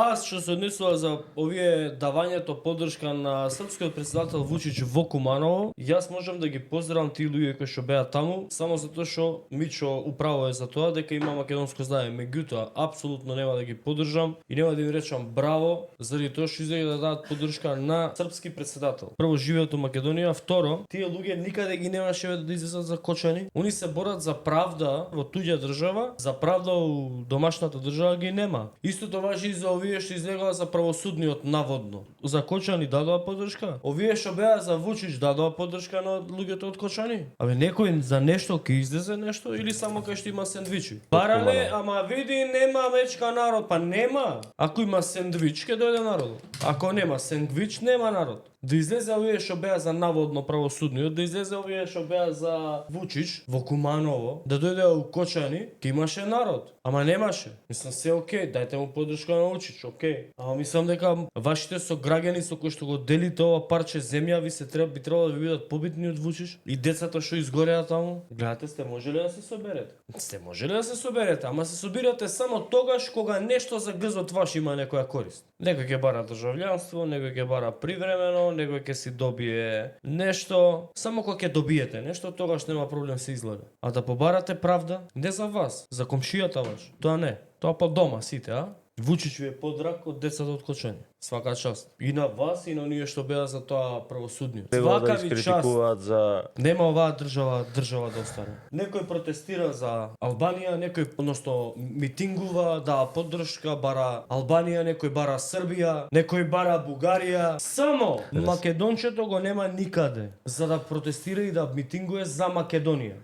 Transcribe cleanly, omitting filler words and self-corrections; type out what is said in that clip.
А што се однесува за овие давањето поддршка на српскиот председател Вучич во Куманово, јас можам да ги поздравам тие луѓе кои што беа таму, само затоа што Мичо управо е за тоа дека има македонско знание. Меѓутоа, апсолутно нема да ги поддржам и нема да им речам браво заради тоа што излега да дадат поддршка на српски председател. Прво, живеат во Македонија, второ, тие луѓе никаде ги немаше да излезат за кочани. Они се борат за правда во туѓа држава, за правда у домашната држава ги нема. Истото важи и за овие што излегоа за правосудниот наводно. За кочани дадоа поддршка. Овие што беа за Вучич дадоа поддршка на луѓето од кочани. Абе некој за нешто ќе излезе нешто или само кај што има сендвичи? Парале, ама види нема мечка народ, па нема. Ако има сендвич ќе дојде народ. Ако нема сендвич нема народ. Да излезе овие што беа за наводно правосудниот, да излезе овие што беа за Вучич во Куманово, да дојде у Кочани, ќе имаше народ. Ама немаше. Мислам се окей, дајте му поддршка на Вучич, окей. Ама мислам дека вашите сограѓани со кои што го делите ова парче земја, ви би требало да ви бидат побитни од Вучич и децата што изгореа таму. Гледате, сте можеле да се соберете. Сте можеле да се соберете, ама се собирате само тогаш кога нешто за гзот ваш има некоја корист. Некој ќе бара државјанство, некој ќе бара привремено, некој ќе си добие нешто, само кога ќе добиете нешто, тогаш нема проблем се излага. А да побарате правда, не за вас, за комшијата ваш. Тоа не, тоа по дома сите, а? Вучич ви е подрак од децата од Кочани. Свака част. И на вас и на оние што беа за тоа правосудниот. Свака ви част. За... Нема оваа држава да остане. Некој протестира за Албанија, некој односно митингува, дава поддршка, бара Албанија, некој бара Србија, некој бара Бугарија. Само македончето го нема никаде за да протестира и да митингуе за Македонија.